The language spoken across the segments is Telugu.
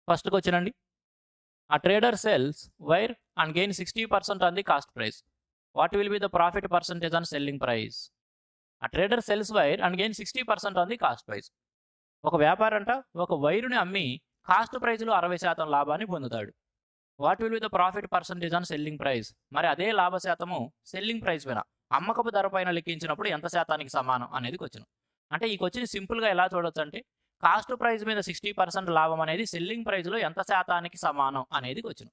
ఫస్ట్ క్వశ్చన్ అండి. A trader sells wire and gains 60% on the cost price. What will be the profit percentage on selling price? A trader sells wire and gains 60% on the cost price. ఒక వ్యాపారంట ఒక వైరుని అమ్మి కాస్ట్ ప్రైస్లో 60% లాభాన్ని పొందుతాడు. What will be the profit percentage on selling price? మరి అదే లాభ శాతము సెల్లింగ్ ప్రైస్ పైన అమ్మకపు ధర పైన లెక్కించినప్పుడు ఎంత శాతానికి సమానం అనేది క్వశ్చన్. అంటే ఈ క్వశ్చన్ సింపుల్గా ఎలా చూడొచ్చు అంటే కాస్ట్ ప్రైస్ మీద 60% లాభం అనేది సెల్లింగ్ ప్రైస్లో ఎంత శాతానికి సమానం అనేది క్వశ్చన్.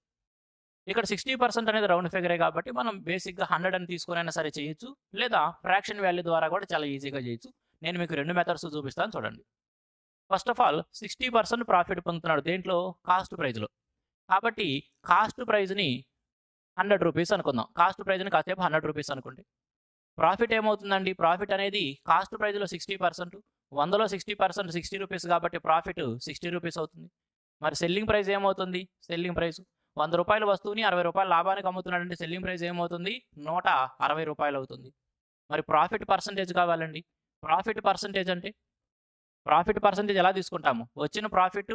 ఇక్కడ 60% అనేది రౌండ్ ఫిగరే కాబట్టి మనం బేసిక్గా 100 అని తీసుకునైనా సరే చేయొచ్చు, లేదా ఫ్రాక్షన్ వాల్యూ ద్వారా కూడా చాలా ఈజీగా చేయొచ్చు. నేను మీకు 2 మెథడ్స్ చూపిస్తాను చూడండి. ఫస్ట్ ఆఫ్ ఆల్ 60% ప్రాఫిట్ పొందుతున్నాడు దేంట్లో? కాస్ట్ ప్రైజ్లో. కాబట్టి కాస్ట్ ప్రైజ్ని 100 రూపీస్ అనుకుందాం. కాస్ట్ ప్రైజ్ని కాసేపు 100 రూపీస్ అనుకోండి. ప్రాఫిట్ ఏమవుతుందండి? ప్రాఫిట్ అనేది కాస్ట్ ప్రైజ్లో 60%, 100లో 60% 60 రూపీస్ కాబట్టి ప్రాఫిట్ 60 రూపీస్ అవుతుంది. మరి సెల్లింగ్ ప్రైస్ ఏమవుతుంది? సెల్లింగ్ ప్రైస్ 100 రూపాయల వస్తువుని 60 రూపాయల లాభానికి అమ్ముతున్నాడంటే సెల్లింగ్ ప్రైస్ ఏమవుతుంది? 160 రూపాయలు అవుతుంది. మరి ప్రాఫిట్ పర్సంటేజ్ కావాలండి. ప్రాఫిట్ పర్సంటేజ్ అంటే ప్రాఫిట్ పర్సంటేజ్ ఎలా తీసుకుంటాము? వచ్చిన ప్రాఫిట్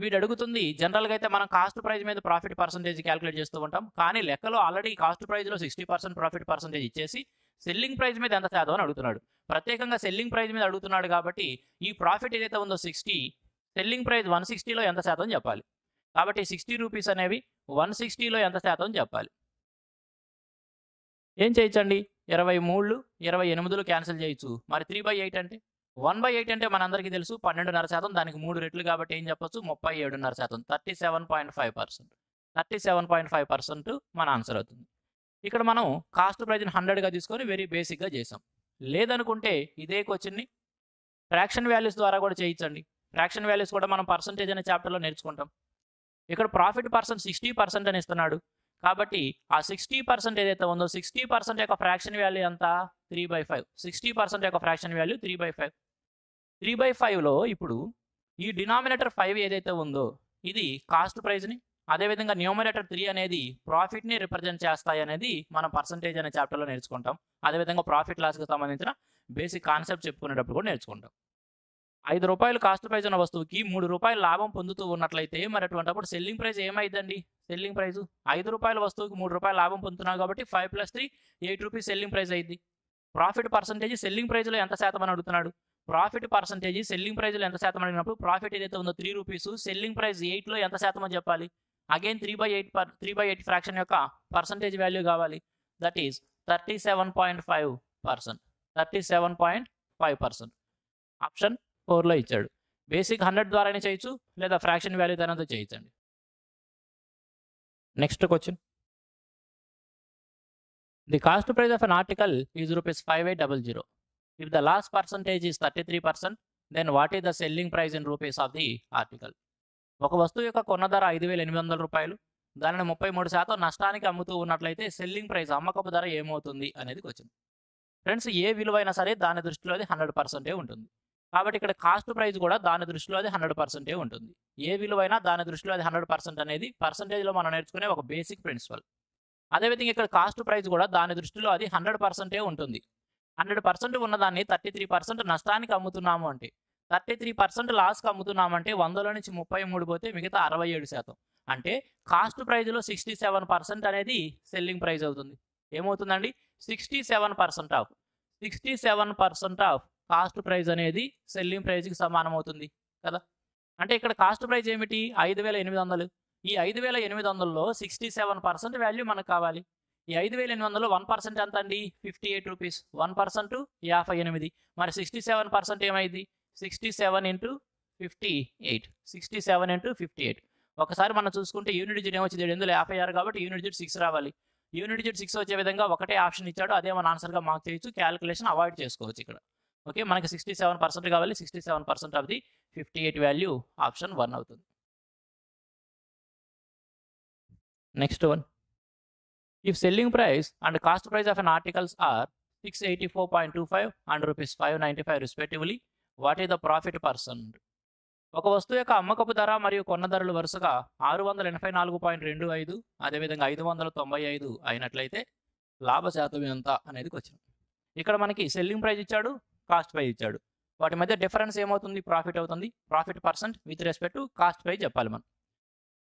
వీడు అడుగుతుంది. జనరల్గా అయితే మనం కాస్ట్ ప్రైస్ మీద ప్రాఫిట్ పర్సంటేజ్ క్యాలిక్యులేట్ చేస్తూ ఉంటాం. కానీ లెక్కలో ఆల్రెడీ కాస్ట్ ప్రైస్లో 60% ప్రాఫిట్ పర్సంటేజ్ ఇచ్చేసి సెల్లింగ్ ప్రైస్ మీద ఎంత శాతం అని అడుగుతున్నాడు. ప్రత్యేకంగా సెల్లింగ్ ప్రైస్ మీద అడుగుతున్నాడు కాబట్టి ఈ ప్రాఫిట్ ఏదైతే ఉందో 60, సెల్లింగ్ ప్రైస్ 160లో ఎంత శాతం చెప్పాలి. కాబట్టి 60 రూపీస్ అనేవి 160లో ఎంత శాతం చెప్పాలి. ఏం చేయొచ్చండి? 23, 28 క్యాన్సిల్ చేయొచ్చు. మరి 3/8 అంటే 1/8 అంటే మనందరికీ తెలుసు 12.5%. దానికి 3 రెట్లు కాబట్టి ఏం చెప్పొచ్చు? 37.5%, 37.5%. 37.5% మన ఆన్సర్ అవుతుంది. ఇక్కడ మనం కాస్ట్ ప్రైజ్ని 100గా తీసుకొని వెరీ బేసిక్గా చేసాం. లేదనుకుంటే ఇదే క్వశ్చన్ని ఫ్రాక్షన్ వాల్యూస్ ద్వారా కూడా చేయించండి. ఫ్రాక్షన్ వాల్యూస్ కూడా మనం పర్సంటేజ్ అనే చాప్టర్లో నేర్చుకుంటాం. ఇక్కడ ప్రాఫిట్ పర్సెంట్ 60% అని ఇస్తున్నాడు కాబట్టి ఆ 60% ఏదైతే ఉందో 60% యొక్క ఫ్రాక్షన్ వాల్యూ ఎంత? 3/5. 60% యొక్క ఫ్రాక్షన్ వాల్యూ 3/5. 3/5లో ఇప్పుడు ఈ డినామినేటర్ 5 ఏదైతే ఉందో ఇది కాస్ట్ ప్రైజ్ని, అదేవిధంగా న్యూమరేటర్ 3 అనేది ప్రాఫిట్ని రిప్రజెంట్ చేస్తాయి అనేది మనం పర్సంటేజ్ అనే చాప్టర్లో నేర్చుకుంటాం. అదేవిధంగా ప్రాఫిట్ లాస్కి సంబంధించిన బేసిక్ కాన్సెప్ట్ చెప్పుకునేటప్పుడు కూడా నేర్చుకుంటాం. 5 రూపాయలు కాస్ట్ ప్రైజ్ ఉన్న వస్తువుకి 3 రూపాయలు లాభం పొందుతూ ఉన్నట్లయితే మరి అటువంటిప్పుడు సెల్లింగ్ ప్రైస్ ఏమైందండి? సెల్లింగ్ ప్రైస్ 5 రూపాయల వస్తువుకి 3 రూపాయలు లాభం పొందుతున్నాం కాబట్టి 5 + 3 8 రూపీస్ సెల్లింగ్ ప్రైస్ అయింది. ప్రాఫిట్ పర్సంటేజ్ సెల్లింగ్ ప్రైస్లో ఎంత శాతం అని అడుగుతున్నాడు. ప్రాఫిట్ పర్సంటేజ్ సెల్లింగ్ ప్రైస్లో ఎంత శాతం అడిగినప్పుడు ప్రాఫిట్ ఏదైతే ఉందో 3 రూపీస్, సెల్లింగ్ ప్రైస్ 8లో ఎంత శాతం అని చెప్పాలి. అగైన్ 3/8 ఫ్రాక్షన్ యొక్క పర్సంటేజ్ వాల్యూ కావాలి. That is 37.5%. 37.5% ఆప్షన్ 4లో ఇచ్చాడు. బేసిక్ 100 ద్వారానే చేయొచ్చు, లేదా ఫ్రాక్షన్ వాల్యూ దానితో చేయొచ్చండి. Next question. The cost price of an article is ₹5800. If the loss percentage is 33%, then what is the selling price in rupees of the article? ఒక వస్తువు యొక్క కొన్న ధర ₹5,800, దానిని 33% నష్టానికి అమ్ముతూ ఉన్నట్లయితే సెల్లింగ్ ప్రైస్ అమ్మకపు ధర ఏమవుతుంది అనేది క్వశ్చన్. ఫ్రెండ్స్, ఏ విలువైనా సరే దాని దృష్టిలో అది 100% ఉంటుంది. కాబట్టి ఇక్కడ కాస్ట్ ప్రైస్ కూడా దాని దృష్టిలో అది 100% ఉంటుంది. ఏ విలువైనా దాని దృష్టిలో అది 100% అనేది పర్సంటేజ్లో మనం నేర్చుకునే ఒక బేసిక్ ప్రిన్సిపల్. అదేవిధంగా ఇక్కడ కాస్ట్ ప్రైస్ కూడా దాని దృష్టిలో అది 100% ఉంటుంది. 100% ఉన్నదాన్ని 33% నష్టానికి అమ్ముతున్నాము అంటే 33% లాస్కి అమ్ముతున్నామంటే 100లో నుంచి 33 పోతే మిగతా 67%. అంటే కాస్ట్ ప్రైజ్లో 67% అనేది సెల్లింగ్ ప్రైస్ అవుతుంది. ఏమవుతుందండి? 67% ఆఫ్ 67% ఆఫ్ కాస్ట్ ప్రైస్ అనేది సెల్లింగ్ ప్రైస్కి సమానం అవుతుంది కదా. అంటే ఇక్కడ కాస్ట్ ప్రైస్ ఏమిటి? 5,800. ఈ 5,800లో 67% వాల్యూ మనకు కావాలి. ఈ 5,800లో 1% ఎంత అండి? 58 రూపీస్. 1% 58. మరి 67% ఏమైంది? 67 × 58. 67 × 58. ఒకసారి మనం చూసుకుంటే యూనిట్ డిజిట్ ఏమొచ్చింది? 756 కాబట్టి యూనిట్ డిజిట్ 6 రావాలి. యూనిట్ డిజిట్ 6 వచ్చే విధంగా ఒకటే ఆప్షన్ ఇచ్చాడు, అదే మన ఆన్సర్గా మార్క్ చేయొచ్చు. క్యాలిక్యులేషన్ అవాయిడ్ చేసుకోవచ్చు ఇక్కడ. ఓకే, మనకి 67% కావాలి. 67% ఆఫ్ ది 58 వాల్యూ ఆప్షన్ 1 అవుతుంది. Next one. If selling price and cost price of an articles are 684.25 and ₹595 respectively, what is the profit percent? ఒక వస్తువు యొక్క అమ్మకపు ధర మరియు కొన్న ధరలు వరుసగా 684.25 అదేవిధంగా 595 అయినట్లయితే లాభ శాతం ఎంత అనేది క్వశ్చన్. ఇక్కడ మనకి సెల్లింగ్ ప్రైస్ ఇచ్చాడు, కాస్ట్ ప్రైస్ ఇచ్చాడు. వాటి మధ్య డిఫరెన్స్ ఏమవుతుంది? ప్రాఫిట్ అవుతుంది. Profit percent with respect to cost price చెప్పాలి మనం.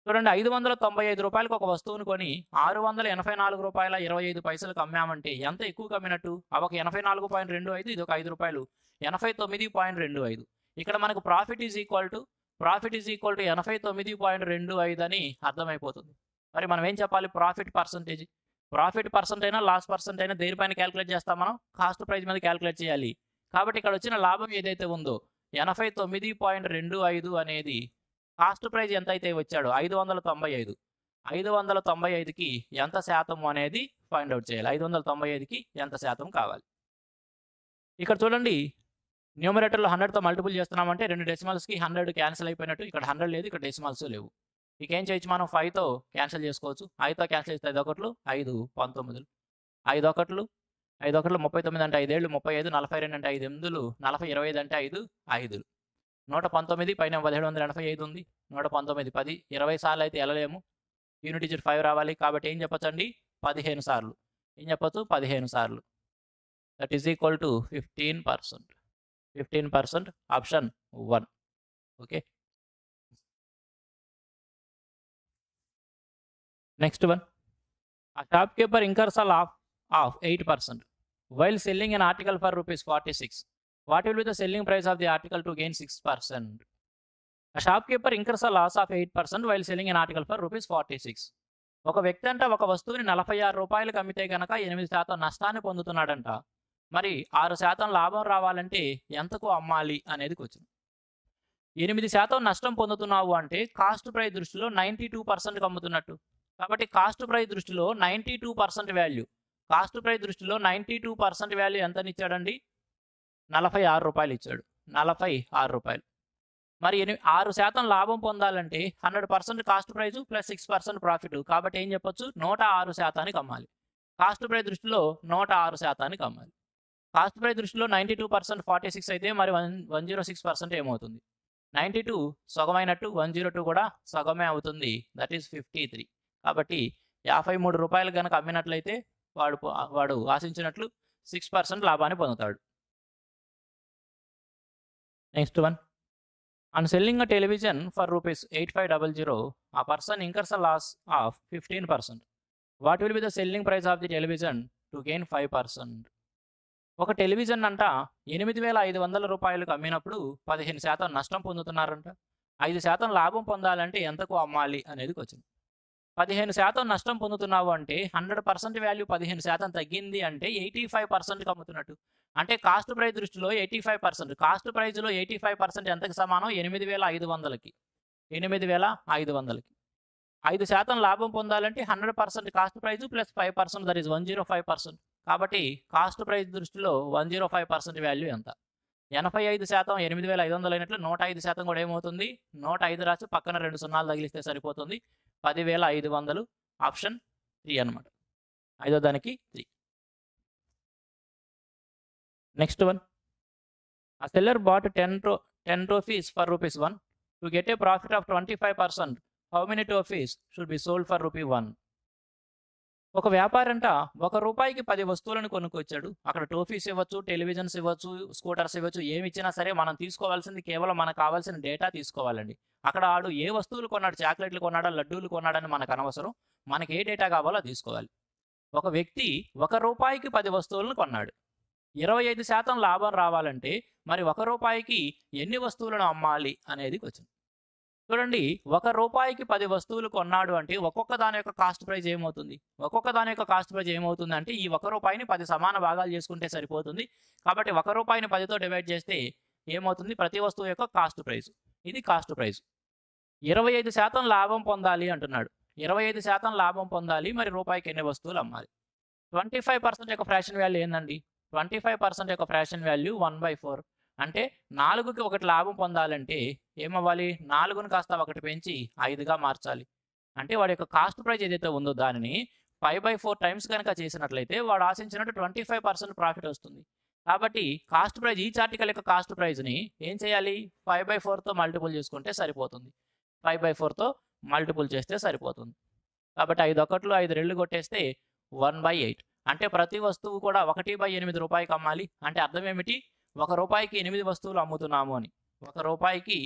చూడండి 595 రూపాయలకు ఒక వస్తువును కొని 684 రూపాయల 25 పైసలకు అమ్మామంటే ఎంత ఎక్కువ అమ్మినట్టు? ఒక 84.25, ఇది ఒక 5 రూపాయలు, 89.25. ఇక్కడ మనకు ప్రాఫిట్ ఈజ్ ఈక్వల్ టు 89.25 అని అర్థమైపోతుంది. మరి మనం ఏం చెప్పాలి? ప్రాఫిట్ పర్సంటేజ్ అయినా లాస్ పర్సెంట్ అయినా దేనిపైన క్యాలిక్యులేట్ చేస్తాం? మనం కాస్ట్ ప్రైస్ మీద క్యాలిక్యులేట్ చేయాలి. కాబట్టి ఇక్కడ వచ్చిన లాభం ఏదైతే ఉందో 89.25 అనేది కాస్ట్ ప్రైస్ ఎంత అయితే వచ్చాడో 595, 595కి ఎంత శాతం అనేది ఫైండ్ అవుట్ చేయాలి. 595కి ఎంత శాతం కావాలి? ఇక్కడ చూడండి, న్యూమరేటర్లో 100తో మల్టిపుల్ చేస్తున్నామంటే 2 డెసిమల్స్కి 100 క్యాన్సిల్ అయిపోయినట్టు. ఇక్కడ 100 లేదు, ఇక్కడ డెసిమల్స్ లేవు. ఇక ఏం చేయొచ్చు? మనం 5తో క్యాన్సిల్ చేసుకోవచ్చు. 5తో క్యాన్సిల్ చేస్తే 5 ఒకట్లు 5 19, 5 ఒకట్లు 5 ఒకట్లు 39 అంటే 5 ఏళ్ళు 35, 42 అంటే 5 ఎనిమిదిలు 40, 25 అంటే 5 5లు 119 పైన 1785 ఉంది. 119 10 20 సార్లు అయితే వెళ్ళలేము. యూనిట్ డిజిట్ 5 రావాలి. కాబట్టి ఏం చెప్పొచ్చండి? 15 సార్లు. ఏం చెప్పొచ్చు? 15 సార్లు. That is equal to 15%. 15% option 1. Okay, next one. A shopkeeper incurs a loss of 8% while selling an article for ₹46. What will be the selling price of the article to gain 6%? A shopkeeper incurs a loss of 8% while selling an article for ₹46. ఒక వ్యక్తి అంట ఒక వస్తువుని 46 రూపాయలకు అమ్మితే కనుక 8% నష్టాన్ని పొందుతున్నాడంట. మరి 6% లాభం రావాలంటే ఎంతకు అమ్మాలి అనేది క్వశ్చన్. 8% నష్టం పొందుతున్నావు అంటే కాస్ట్ ప్రైస్ దృష్టిలో 92%కి అమ్ముతున్నట్టు. కాబట్టి కాస్ట్ ప్రైస్ దృష్టిలో 92% వాల్యూ, కాస్ట్ ప్రైస్ దృష్టిలో 92% వాల్యూ ఎంతనిచ్చాడండి? 46 రూపాయలు ఇచ్చాడు. 46 రూపాయలు. మరి 6% లాభం పొందాలంటే 100% కాస్ట్ ప్రైస్ ప్లస్ 6% ప్రాఫిట్. కాబట్టి ఏం చెప్పొచ్చు? 106%కి అమ్మాలి. కాస్ట్ ప్రైస్ దృష్టిలో 106%కి అమ్మాలి. కాస్ట్ ప్రైస్ దృష్టిలో 92% 46 అయితే మరి 106% ఏమవుతుంది? 92 సగమైనట్టు, 102 కూడా సగమే అవుతుంది. That is 53. కాబట్టి 53 రూపాయలు కనుక అమ్మినట్లయితే వాడు ఆశించినట్లు 6% లాభాన్ని పొందుతాడు. Next one. On selling a television for ₹8500, a person incurs a loss of 15%. What will be the selling price of the television to gain 5%? ఒక టెలివిజన్ అంట 8500 రూపాయలకు అమ్మినప్పుడు 15% నష్టం పొందుతున్నారంట. 5% లాభం పొందాలంటే ఎంతకు అమ్మాలి అనేది క్వశ్చన్. 15% నష్టం పొందుతున్నావు అంటే 100% వాల్యూ 15% తగ్గింది అంటే 85%కి అమ్ముతున్నట్టు. అంటే కాస్ట్ ప్రైస్ దృష్టిలో 85%, కాస్ట్ ప్రైస్లో 85% ఎంతకి సమానం? 8500కి. 8500కి 5% లాభం పొందాలంటే 100% cost price plus 5%, that is 105%. కాబట్టి కాస్ట్ ప్రైస్ దృష్టిలో 105% వాల్యూ ఎంత? 85% 8500 అయినట్లు 105% కూడా ఏమవుతుంది? 105 రాసి పక్కన 2 సున్నాలు తగిలిస్తే సరిపోతుంది. 10500 ఆప్షన్ 3 అనమాట. 5వ దానికి 3. Next one. A seller bought 10 trophies for ₹1. To get a profit of 25%, how many trophies should be sold for ₹1? ఒక వ్యాపారంట ₹1కి 10 వస్తువులను కొనుక్కొచ్చాడు. అక్కడ ట్రోఫీస్ ఇవ్వచ్చు, టెలివిజన్స్ ఇవ్వచ్చు, స్కూటర్స్ ఇవ్వచ్చు, ఏమి ఇచ్చినా సరే మనం తీసుకోవాల్సింది కేవలం మనకు కావాల్సిన డేటా తీసుకోవాలండి. అక్కడ ఆడు ఏ వస్తువులు కొన్నాడు, చాక్లెట్లు కొన్నాడా, లడ్డూలు కొన్నాడని మనకు అనవసరం. మనకి ఏ డేటా కావాలో తీసుకోవాలి. ఒక వ్యక్తి ₹1కి 10 వస్తువులను కొన్నాడు. 25% లాభం రావాలంటే మరి ₹1కి ఎన్ని వస్తువులను అమ్మాలి అనేది క్వశ్చన్. చూడండి, ₹1కి 10 వస్తువులు కొన్నాడు అంటే ఒక్కొక్క దాని యొక్క కాస్ట్ ప్రైస్ ఏమవుతుంది? ఒక్కొక్క దాని యొక్క కాస్ట్ ప్రైస్ ఏమవుతుంది అంటే ఈ ₹1ని 10 సమాన భాగాలు చేసుకుంటే సరిపోతుంది. కాబట్టి ₹1ని 10తో డివైడ్ చేస్తే ఏమవుతుంది? ప్రతి వస్తువు యొక్క కాస్ట్ ప్రైస్. ఇది కాస్ట్ ప్రైస్. 25% లాభం పొందాలి అంటున్నాడు. 25% లాభం పొందాలి, మరి రూపాయికి ఎన్ని వస్తువులు అమ్మాలి? 25% యొక్క ఫ్రాక్షన్ వాల్యూ ఏందండి? 25% యొక్క ఫ్రాక్షన్ వాల్యూ 1/4. అంటే 4కి 1 లాభం పొందాలంటే ఏమవ్వాలి? 4ని కాస్త 1 పెంచి 5గా మార్చాలి. అంటే వాడి యొక్క కాస్ట్ ప్రైస్ ఏదైతే ఉందో దానిని 5/4 టైమ్స్ కనుక చేసినట్లయితే వాడు ఆశించినట్టు 25% ప్రాఫిట్ వస్తుంది. కాబట్టి కాస్ట్ ప్రైస్, ఈ ఆర్టికల్ యొక్క కాస్ట్ ప్రైస్ని ఏం చేయాలి? 5/4తో మల్టిపుల్ చేసుకుంటే సరిపోతుంది. 5/4తో మల్టిపుల్ చేస్తే సరిపోతుంది. కాబట్టి 5 ఒకట్లు 5 రెళ్ళు కొట్టేస్తే 1/8. అంటే ప్రతి వస్తువు కూడా 1/8 రూపాయికి అమ్మాలి. అంటే అర్థం ఏమిటి? ₹1కి 8 వస్తువులు అమ్ముతున్నాము అని. ₹1కి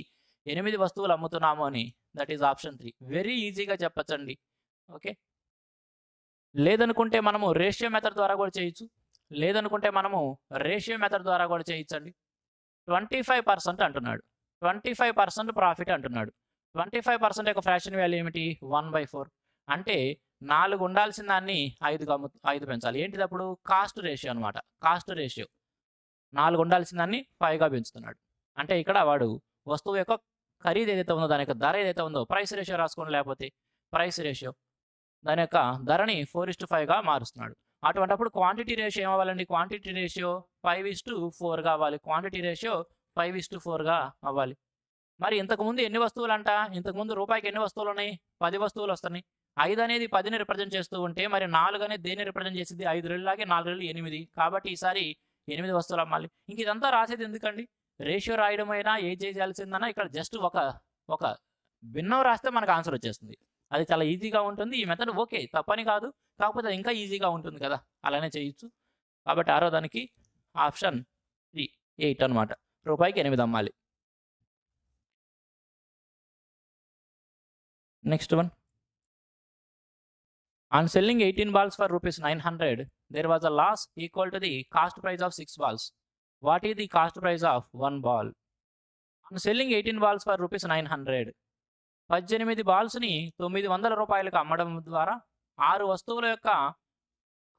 8 వస్తువులు అమ్ముతున్నాము అని. That is option 3. వెరీ ఈజీగా చెప్పచ్చండి. ఓకే, లేదనుకుంటే మనము రేషియో మెథడ్ ద్వారా కూడా చేయొచ్చు. లేదనుకుంటే మనము రేషియో మెథడ్ ద్వారా కూడా చేయొచ్చండి. 25% అంటున్నాడు, 25% ప్రాఫిట్ అంటున్నాడు. 25% యొక్క ఫ్రాక్షన్ వాల్యూ ఏమిటి? 1/4. అంటే 4 ఉండాల్సిన దాన్ని 5 పెంచాలి. ఏంటిది అప్పుడు? కాస్ట్ రేషియో అనమాట. కాస్ట్ రేషియో 4 ఉండాల్సిన దాన్ని 5గా పెంచుతున్నాడు. అంటే ఇక్కడ వాడు వస్తువు యొక్క ఖరీదు ఏదైతే ఉందో, దాని యొక్క ధర ఏదైతే ఉందో, ప్రైస్ రేషియో రాసుకోండి, లేకపోతే ప్రైస్ రేషియో దాని యొక్క ధరని 4:5గా మారుస్తున్నాడు. అటువంటిప్పుడు క్వాంటిటీ రేషియో ఏమవ్వాలండి? క్వాంటిటీ రేషియో 5:4 కావాలి. క్వాంటిటీ రేషియో 5:4గా అవ్వాలి. మరి ఇంతకుముందు ఎన్ని వస్తువులు అంట? ఇంతకుముందు రూపాయికి ఎన్ని వస్తువులు ఉన్నాయి? 10 వస్తువులు వస్తున్నాయి. 5 అనేది 10ని రిప్రజెంట్ చేస్తూ ఉంటే మరి 4 అనేది దేన్ని రిప్రజెంట్ చేసింది? 5 రెళ్ళలాగే 4 రెళ్ళు 8. కాబట్టి ఈసారి 8 వస్తువులు అమ్మాలి. ఇంక ఇదంతా రాసేది ఎందుకండి? రేషియో రాయడమైనా ఏ చేయాల్సిందన్నా ఇక్కడ జస్ట్ ఒక భిన్నం రాస్తే మనకు ఆన్సర్ వచ్చేస్తుంది. అది చాలా ఈజీగా ఉంటుంది. ఈ మెథడ్ ఓకే, తప్పని కాదు, కాకపోతే అది ఇంకా ఈజీగా ఉంటుంది కదా, అలానే చేయొచ్చు. కాబట్టి ఆరో దానికి ఆప్షన్ 3, 8 అనమాట. రూపాయికి 8 అమ్మాలి. Next one. On selling 18 balls for ₹900, there was a loss equal to the cost price of 6 balls. What is the cost price of 1 ball? On selling 18 balls for ₹900, 18 బాల్స్ని ₹900కు అమ్మడం ద్వారా 6 వస్తువుల యొక్క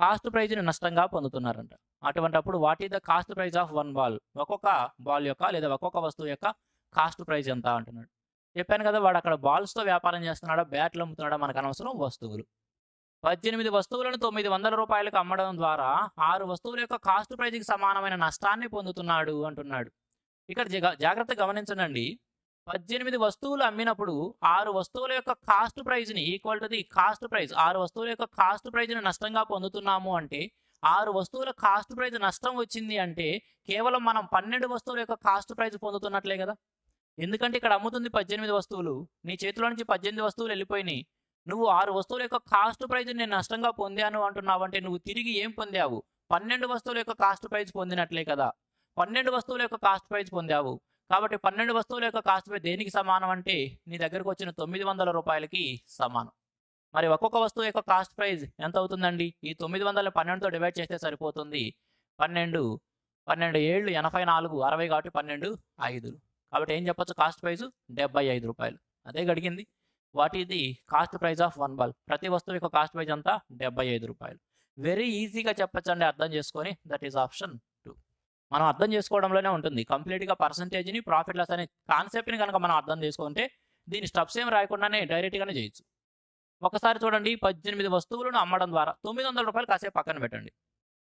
కాస్ట్ ప్రైజ్ని నష్టంగా పొందుతున్నారంట. అటువంటిప్పుడు what is the cost price of 1 ball? ఒక్కొక్క బాల్ యొక్క లేదా ఒక్కొక్క వస్తువు యొక్క కాస్ట్ ప్రైజ్ ఎంత అంటున్నాడు. చెప్పాను కదా, వాడు అక్కడ బాల్స్తో వ్యాపారం చేస్తున్నాడా, బ్యాట్లు అమ్ముతున్నాడా మనకు అనవసరం, వస్తువులు. 18 వస్తువులను ₹900కు అమ్మడం ద్వారా 6 వస్తువుల యొక్క కాస్ట్ ప్రైజ్కి సమానమైన నష్టాన్ని పొందుతున్నాడు అంటున్నాడు. ఇక్కడ జాగ్రత్తగా గమనించండి. 18 వస్తువులు అమ్మినప్పుడు 6 వస్తువుల యొక్క కాస్ట్ ప్రైజ్ని equal to the cost price, 6 వస్తువుల యొక్క కాస్ట్ ప్రైజ్ని నష్టంగా పొందుతున్నాము అంటే 6 వస్తువుల కాస్ట్ ప్రైజ్ నష్టం వచ్చింది అంటే కేవలం మనం 12 వస్తువుల యొక్క కాస్ట్ ప్రైజ్ పొందుతున్నట్లే కదా. ఎందుకంటే ఇక్కడ అమ్ముతుంది 18 వస్తువులు, నీ చేతిలో నుంచి 18 వస్తువులు వెళ్ళిపోయినాయి. నువ్వు 6 వస్తువుల యొక్క కాస్ట్ ప్రైజ్ నేను నష్టంగా పొందాను అంటున్నావు అంటే నువ్వు తిరిగి ఏం పొందావు? 12 వస్తువుల యొక్క కాస్ట్ ప్రైజ్ పొందినట్లే కదా. 12 వస్తువుల యొక్క కాస్ట్ ప్రైజ్ పొందావు. కాబట్టి 12 వస్తువుల యొక్క కాస్ట్ ప్రైజ్ దేనికి సమానం అంటే నీ దగ్గరకు వచ్చిన ₹900కి సమానం. మరి ఒక్కొక్క వస్తువు యొక్క కాస్ట్ ప్రైజ్ ఎంత అవుతుందండి? ఈ 900 12తో డివైడ్ చేస్తే సరిపోతుంది. 12 7 84 60 కాబట్టి 12 5. కాబట్టి ఏం చెప్పొచ్చు? Cost price ₹75. అదే గడిగింది. What is the cost price of 1 ball? ప్రతి వస్తువు యొక్క కాస్ట్ ప్రైజ్ అంతా ₹75. వెరీ ఈజీగా చెప్పచ్చండి అర్థం చేసుకొని. That is option 2. మనం అర్థం చేసుకోవడంలోనే ఉంటుంది. కంప్లీట్గా పర్సంటేజ్ని, ప్రాఫిట్ లాస్ అనే కాన్సెప్ట్ని కనుక మనం అర్థం చేసుకుంటే దీని స్టెప్స్ ఏం రాయకుండానే డైరెక్ట్గానే చేయొచ్చు. ఒకసారి చూడండి, 18 వస్తువులను అమ్మడం ద్వారా ₹900 కాసేపు పక్కన పెట్టండి.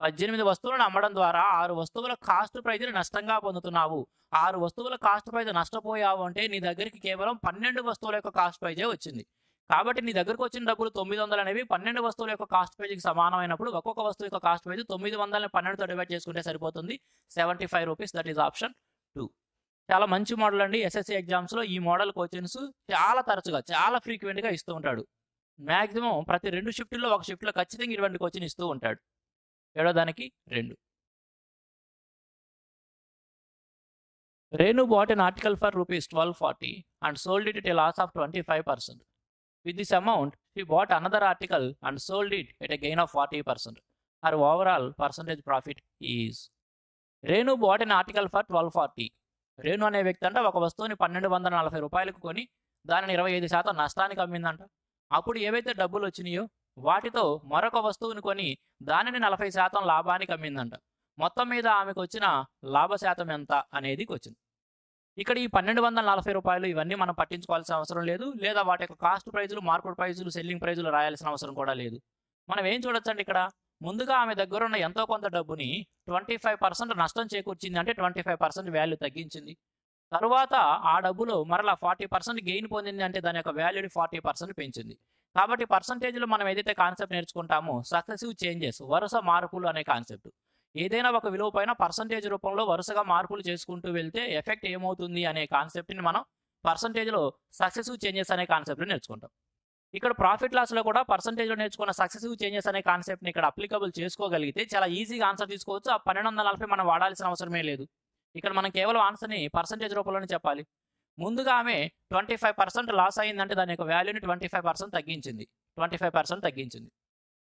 18 వస్తువులను అమ్మడం ద్వారా 6 వస్తువుల కాస్ట్ ప్రైజ్ని నష్టంగా పొందుతున్నావు. 6 వస్తువుల కాస్ట్ ప్రైజ్ నష్టపోయావు అంటే నీ దగ్గరికి కేవలం 12 వస్తువుల యొక్క కాస్ట్ ప్రైజే వచ్చింది. కాబట్టి నీ దగ్గరకు వచ్చిన డబ్బులు 900 అనేవి 12 వస్తువుల యొక్క కాస్ట్ ప్రైజ్కి సమానమైనప్పుడు ఒక్కొక్క వస్తువు యొక్క కాస్ట్ ప్రైజ్ 900ని 12తో డివైడ్ చేసుకుంటే సరిపోతుంది. ₹75. That is option 2. చాలా మంచి మోడల్ అండి. ఎస్ఎస్సి ఎగ్జామ్స్లో ఈ మోడల్ క్వశ్చన్స్ చాలా తరచుగా, చాలా ఫ్రీక్వెంట్గా ఇస్తూ ఉంటాడు. మ్యాక్సిమం ప్రతి 2 షిఫ్ట్లో ఒక షిఫ్ట్లో ఖచ్చితంగా ఇటువంటి క్వశ్చన్ ఇస్తూ ఉంటాడు. 7వ దానికి 2. Renu bought an article for ₹1240 and sold it at a loss of 25%. With this amount, she bought another article and sold it at a gain of 40%. Her overall percentage profit is. Renu bought an article for ₹1240. Renu అనే వ్యక్తి అంట ఒక వస్తువుని ₹1240కు కొని దానిని 25% నష్టానికి అమ్మిందంట. అప్పుడు ఏవైతే డబ్బులు వచ్చినాయో వాటితో మరొక వస్తువుని కొని దానిని 40% లాభానికి అమ్మిందంట. మొత్తం మీద ఆమెకు వచ్చిన లాభ శాతం ఎంత అనేది వచ్చింది. ఇక్కడ ఈ ₹1240 ఇవన్నీ మనం పట్టించుకోవాల్సిన అవసరం లేదు, లేదా వాటి యొక్క కాస్ట్ ప్రైజులు, మార్కెట్ ప్రైజులు, సెల్లింగ్ ప్రైజులు రాయాల్సిన అవసరం కూడా లేదు. మనం ఏం చూడొచ్చండి, ఇక్కడ ముందుగా ఆమె దగ్గర ఉన్న ఎంతో కొంత డబ్బుని 25% నష్టం చేకూర్చింది, అంటే 25% వాల్యూ తగ్గించింది. తరువాత ఆ డబ్బులో మరలా 40% గెయిన్ పొందింది, అంటే దాని యొక్క వాల్యూని 40% పెంచింది. కాబట్టి పర్సంటేజ్లో మనం ఏదైతే కాన్సెప్ట్ నేర్చుకుంటామో సక్సెసివ్ చేంజెస్, వరుస మార్పులు అనే కాన్సెప్ట్. ఏదైనా ఒక విలువ పైన పర్సంటేజ్ రూపంలో వరుసగా మార్పులు చేసుకుంటూ వెళ్తే ఎఫెక్ట్ ఏమవుతుంది అనే కాన్సెప్ట్ని మనం పర్సంటేజ్లో సక్సెసివ్ చేంజెస్ అనే కాన్సెప్ట్లో నేర్చుకుంటాం. ఇక్కడ ప్రాఫిట్ లాస్లో కూడా పర్సంటేజ్లో నేర్చుకున్న సక్సెసివ్ చేంజెస్ అనే కాన్సెప్ట్ని ఇక్కడ అప్లికబుల్ చేసుకోగలిగితే చాలా ఈజీగా ఆన్సర్ తీసుకోవచ్చు. ఆ 1240 మనం వాడాల్సిన అవసరమే లేదు. ఇక్కడ మనం కేవలం ఆన్సర్ని పర్సంటేజ్ రూపంలోనే చెప్పాలి. ముందుగా ఆమె 25% లాస్ అయిందంటే దాని యొక్క వాల్యూని 25% తగ్గించింది. 25% తగ్గించింది.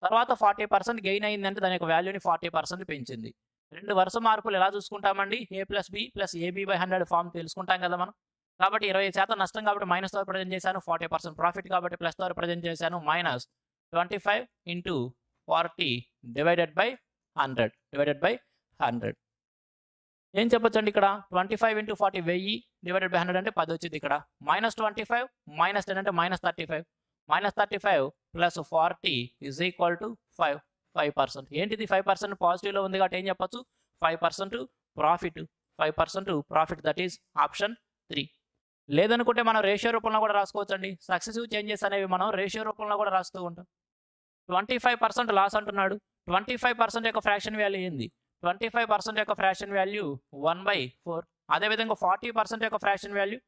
తర్వాత 40% గెయిన్ అయిందంటే దాని యొక్క వాల్యూని 40% పెంచింది. 2 వరుస మార్పులు ఎలా చూసుకుంటామండి? A+B+AB/100 ఫార్మ్ తెలుసుకుంటాం కదా మనం. కాబట్టి 25% నష్టం కాబట్టి మైనస్‌తో రిప్రజెంట్ చేశాను. 40% ప్రాఫిట్ కాబట్టి ప్లస్‌తో రిప్రజెంట్ చేశాను. -25 × 40 /100 ఏం చెప్పొచ్చండి ఇక్కడ? 25 × 40 1000 /100 అంటే 10 వచ్చింది ఇక్కడ. -25 -10 అంటే -35. -35 + 40 = 5%. ఏంటిది 5% పాజిటివ్‌లో ఉంది కాబట్టి ఏం చెప్పొచ్చు? 5% profit. 5% profit, that is option 3. లేదనుకుంటే మనం రేషియో రూపంలో కూడా రాసుకోవచ్చండి. సక్సెసివ్ చేంజెస్ అనేవి మనం రేషియో రూపంలో కూడా రాస్తూ ఉంటాం. 25% లాస్ అంటున్నాడు. 25% యొక్క ఫ్రాక్షన్ వాల్యూ ఏంది? 25% యొక్క ఫ్రాక్షన్ వాల్యూ 1/4. అదేవిధంగా 40% యొక్క ఫ్రాక్షన్ వాల్యూ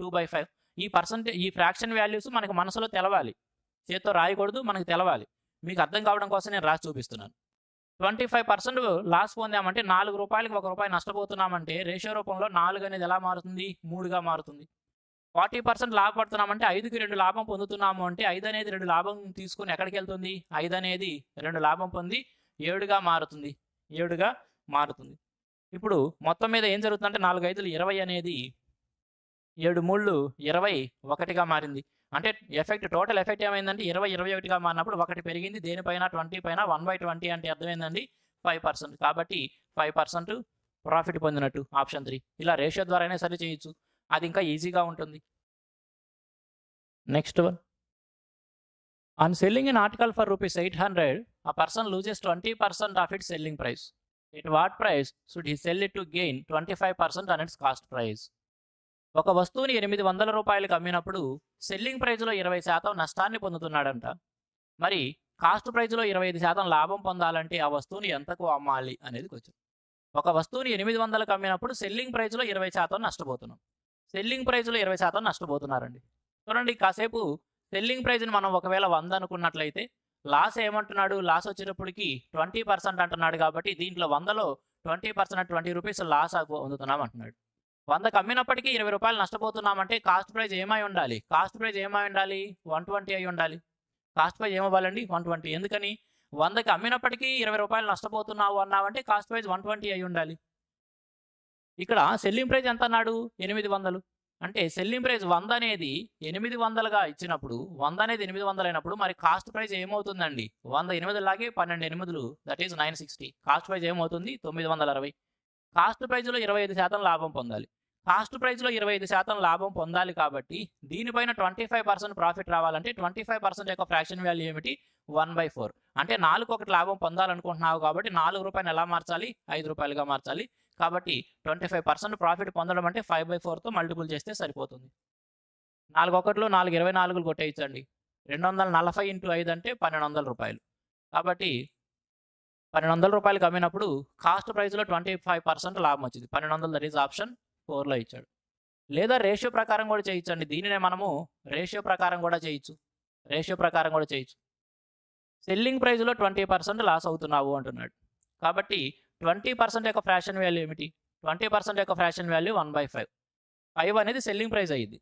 2/5. ఈ ఫ్రాక్షన్ వాల్యూస్ మనకు మనసులో తెలవాలి. చేత్తో రాయకూడదు, మనకు తెలవాలి. మీకు అర్థం కావడం కోసం నేను రాసి చూపిస్తున్నాను. 25% లాస్ పొందామంటే రూ. 4కి ₹1 నష్టపోతున్నామంటే రేషియో రూపంలో 4 అనేది ఎలా మారుతుంది? 3గా మారుతుంది. 40% లాభపడుతున్నామంటే 5కి 2 లాభం పొందుతున్నాము అంటే 5 అనేది 2 లాభం తీసుకుని ఎక్కడికి వెళ్తుంది? 5 అనేది 2 లాభం పొంది 7గా మారుతుంది. 7గా మారుతుంది. ఇప్పుడు మొత్తం మీద ఏం జరుగుతుందంటే 4 5లు 20 అనేది 7 3లు 21గా మారింది. అంటే టోటల్ ఎఫెక్ట్ ఏమైందంటే 20 21గా మారినప్పుడు 1 పెరిగింది. దేనిపైన? 20 పైన. 1/20 అంటే అర్థమైందండి 5%. కాబట్టి 5% ప్రాఫిట్ పొందినట్టు ఆప్షన్ 3. ఇలా రేషియో ద్వారా అయినా సరే చేయొచ్చు. అది ఇంకా ఈజీగా ఉంటుంది. Next one. On selling an article for ₹800, a person loses 20% of its selling price. At what price should he sell it to gain 25% on its cost price? ఒక వస్తువుని ₹800కి అమ్మినప్పుడు సెల్లింగ్ ప్రైజ్లో 20% నష్టాన్ని పొందుతున్నాడంట. మరి కాస్ట్ ప్రైజ్లో 25% లాభం పొందాలంటే ఆ వస్తువుని ఎంతకు అమ్మాలి అనేది కొంచెం. ఒక వస్తువుని 800కి అమ్మినప్పుడు సెల్లింగ్ ప్రైజ్లో 20% నష్టపోతున్నాం. సెల్లింగ్ ప్రైజ్లో 20% నష్టపోతున్నారండి. చూడండి, కాసేపు సెల్లింగ్ ప్రైజ్ని మనం ఒకవేళ 100 అనుకున్నట్లయితే లాస్ ఏమంటున్నాడు? లాస్ వచ్చేటప్పటికి 20% అంటున్నాడు. కాబట్టి దీంట్లో 100లో 20% ₹20 లాస్ పొందుతున్నాం అంటున్నాడు. 100కి అమ్మినప్పటికీ ₹20 నష్టపోతున్నామంటే కాస్ట్ ప్రైజ్ ఏమై ఉండాలి? 120 అయి ఉండాలి. కాస్ట్ ప్రైజ్ ఏమవ్వాలండి? 120. ఎందుకని? 100కి అమ్మినప్పటికీ ₹20 నష్టపోతున్నావు అన్నావంటే కాస్ట్ ప్రైజ్ 120 అయి ఉండాలి. ఇక్కడ సెల్లింగ్ ప్రైజ్ ఎంత అన్నాడు? 800. అంటే సెల్లింగ్ ప్రైజ్ 100 అనేది 800గా ఇచ్చినప్పుడు 100 అనేది 800 అయినప్పుడు మరి కాస్ట్ ప్రైజ్ ఏమవుతుందండి? 100 8 లాగే 12 8లు, దట్ ఈస్ 960. కాస్ట్ ప్రైజ్ ఏమవుతుంది? 960. కాస్ట్ ప్రైజ్లో 25% లాభం పొందాలి. కాస్ట్ ప్రైజ్లో 25% లాభం పొందాలి కాబట్టి దీనిపైన 25% ప్రాఫిట్ రావాలంటే 25% యొక్క ఫ్రాక్షన్ వాల్యూ ఏమిటి? 1/4. అంటే 4కి 1 లాభం పొందాలనుకుంటున్నావు కాబట్టి ₹4 ఎలా మార్చాలి? ₹5గా మార్చాలి. కాబట్టి 25% ప్రాఫిట్ పొందడం అంటే 5/4తో మల్టిపుల్ చేస్తే సరిపోతుంది. 4 1లు 4 24లు కొట్టేయచ్చండి. 240 × 5 అంటే ₹1200. కాబట్టి ₹1200కి అమ్మినప్పుడు కాస్ట్ ప్రైజ్లో 25% లాభం వచ్చింది. 1200, దట్ ఈస్ ఆప్షన్ 4లో ఇచ్చాడు. లేదా రేషియో ప్రకారం కూడా చేయొచ్చండి. దీనినే మనము రేషియో ప్రకారం కూడా చేయొచ్చు. సెల్లింగ్ ప్రైజ్లో 20% లాస్ అవుతున్నావు అంటున్నాడు. కాబట్టి 20% యొక్క ఫ్రాక్షన్ వాల్యూ ఏమిటి? 20% యొక్క ఫ్రాక్షన్ వాల్యూ 1/5. 5 అనేది సెల్లింగ్ ప్రైజ్ అయ్యింది.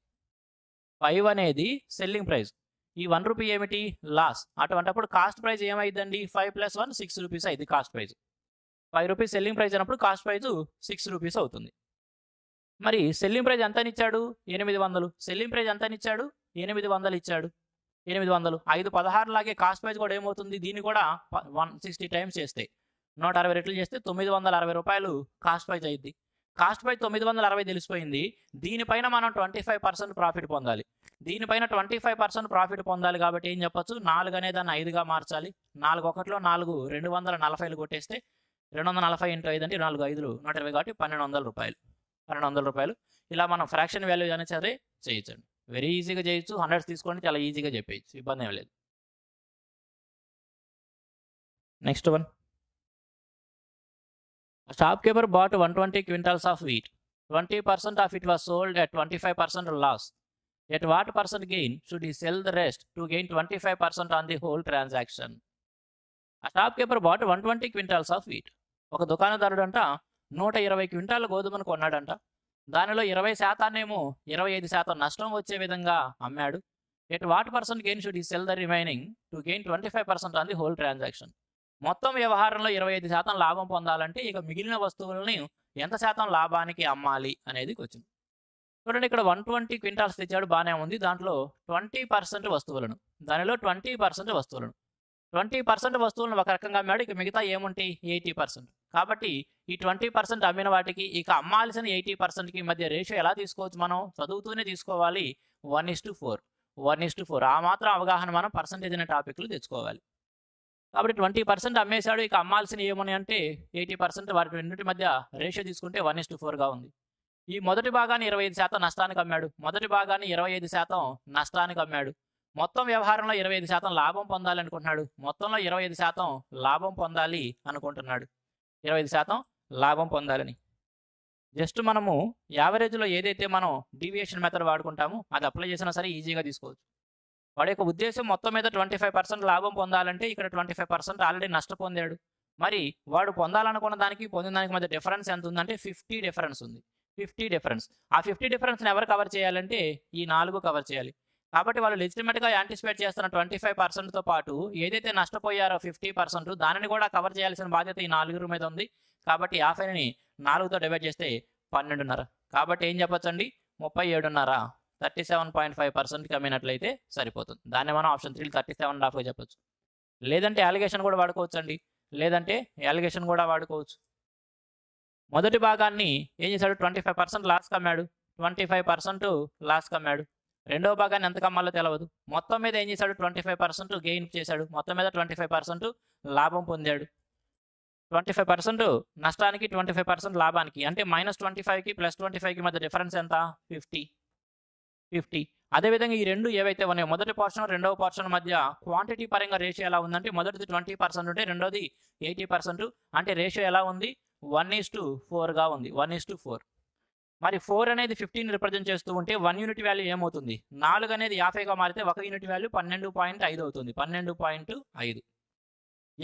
5 అనేది సెల్లింగ్ ప్రైజ్. ఈ ₹1 ఏమిటి? లాస్. అటువంటిప్పుడు కాస్ట్ ప్రైజ్ ఏమైందండి? 5 + 1 ₹6 అయింది కాస్ట్ ప్రైజ్. ₹5 సెల్లింగ్ ప్రైజ్ అయినప్పుడు కాస్ట్ ప్రైజ్ ₹6 అవుతుంది. మరి సెల్లింగ్ ప్రైజ్ ఎంత ఇచ్చాడు? 800. సెల్లింగ్ ప్రైజ్ ఎంత ఇచ్చాడు? 800 ఇచ్చాడు. 800. 5 16 లాగే కాస్ట్ ప్రైజ్ కూడా ఏమవుతుంది? దీన్ని కూడా 160 టైమ్స్ చేస్తే 160 రెట్లు చేస్తే ₹960 కాస్ట్ ప్రైజ్ అయ్యింది. కాస్ట్ ప్రైజ్ 960 తెలిసిపోయింది. దీనిపైన మనం 25% ప్రాఫిట్ పొందాలి. దీనిపైన 25% ప్రాఫిట్ పొందాలి కాబట్టి ఏం చెప్పొచ్చు? 4 అనే దాన్ని 5గా మార్చాలి. 4 1లో 4 240 కొట్టేస్తే 240 × 5 అంటే 4 5లు 120 కాబట్టి ₹1200. ఇలా మనం ఫ్రాక్షన్ వాల్యూ అనేది సరే చేయొచ్చండి. వెరీ ఈజీగా చేయొచ్చు. 100 తీసుకోండి, చాలా ఈజీగా చెప్పేయచ్చు, ఇబ్బంది ఏం లేదు. Next one. A shopkeeper bought 120 quintals of wheat. 20% of it was sold at 25% loss. At what percent gain should he sell the rest to gain 25% on the whole transaction? A shopkeeper bought 120 quintals of wheat. ఒక దుకాణదారుడు అంట 120 క్వింటాల గోధుమను కొన్నాడంట. దానిలో 20% ఏమో 25% నష్టం వచ్చే విధంగా అమ్మాడు. At what percent gain should he sell the remaining two గెయిన్ 25% ఆన్ ది హోల్ ట్రాన్సాక్షన్. మొత్తం వ్యవహారంలో 25% లాభం పొందాలంటే ఇక మిగిలిన వస్తువులని ఎంత శాతం లాభానికి అమ్మాలి అనేది క్వశ్చన్. చూడండి, ఇక్కడ 120 క్వింటాల్స్ తెచ్చాడు, బాగానే ఉంది. దాంట్లో 20% వస్తువులను, దానిలో 20% వస్తువులను 20% వస్తువులను ఒక రకంగా అమ్మాడు. ఇక మిగతా ఏముంటాయి? 80%. కాబట్టి ఈ 20% అమ్మిన వాటికి ఇక అమ్మాల్సిన 80%కి మధ్య రేషియో ఎలా తీసుకోవచ్చు? మనం చదువుతూనే తీసుకోవాలి. 1:4. 1:4. ఆ మాత్రం అవగాహన మనం పర్సంటేజ్ అనే టాపిక్లు తెచ్చుకోవాలి. కాబట్టి 20% అమ్మేశాడు. ఇక అమ్మాల్సిన ఏమని అంటే 80%. వాటి రెండింటి మధ్య రేషియో తీసుకుంటే 1:4గా ఉంది. ఈ మొదటి భాగాన్ని 25% నష్టానికి అమ్మాడు. మొదటి భాగాన్ని 25% నష్టానికి అమ్మాడు. మొత్తం వ్యవహారంలో 25% లాభం పొందాలి అనుకుంటున్నాడు. మొత్తంలో 25% లాభం పొందాలి అనుకుంటున్నాడు. 25% లాభం పొందాలని. జస్ట్ మనము యావరేజ్లో ఏదైతే మనం డీవియేషన్ మెథడ్ వాడుకుంటామో అది అప్లై చేసినా సరే ఈజీగా తీసుకోవచ్చు. వాడి యొక్క ఉద్దేశం మొత్తం మీద 25% లాభం పొందాలంటే ఇక్కడ 25% ఆల్రెడీ నష్టపొందాడు. మరి వాడు పొందాలనుకున్న దానికి పొందిన దానికి మధ్య డిఫరెన్స్ ఎంత ఉందంటే 50 డిఫరెన్స్ ఉంది. 50 డిఫరెన్స్. ఆ 50 డిఫరెన్స్ని ఎవరు కవర్ చేయాలంటే ఈ 4 కవర్ చేయాలి. కాబట్టి వాళ్ళు లెజిటిమేట్గా యాంటిసిపేట్ చేస్తున్న 25%తో పాటు ఏదైతే నష్టపోయారో 50% దానిని కూడా కవర్ చేయాల్సిన బాధ్యత ఈ 4 మీద ఉంది. కాబట్టి 50ని 4తో డివైడ్ చేస్తే 12.5. కాబట్టి ఏం చెప్పొచ్చండి? 37.5. 37.5%కి అమ్మినట్లయితే సరిపోతుంది. దాన్ని మనం ఆప్షన్ 3 37.5గా చెప్పొచ్చు. లేదంటే యాలిగేషన్ కూడా వాడుకోవచ్చు. మొదటి భాగాన్ని ఏం చేశాడు? 25% లాస్కి అమ్మాడు. 25% లాస్కి అమ్మాడు. రెండవ భాగాన్ని ఎంత కమ్మాలో తెలియదు. మొత్తం మీద ఏం చేశాడు? 25% గెయిన్ చేశాడు. మొత్తం మీద 25% లాభం పొందాడు. 25% నష్టానికి, 25% లాభానికి, అంటే -25కి +25కి మధ్య డిఫరెన్స్ ఎంత? 50. అదేవిధంగా ఈ రెండు ఏవైతే ఉన్నాయో మొదటి పోర్షన్ రెండవ పోర్షన్ మధ్య క్వాంటిటీ పరంగా రేషియో ఎలా ఉందంటే మొదటిది 20% ఉంటే రెండోది 80%. అంటే రేషియో ఎలా ఉంది? 1:4గా ఉంది. 1:4. మరి 4 అనేది 15 రిప్రజెంట్ చేస్తూ ఉంటే 1 యూనిట్ వాల్యూ ఏమవుతుంది? 4 అనేది 50గా మారితే 1 యూనిట్ వాల్యూ 12.5 అవుతుంది. 12.5.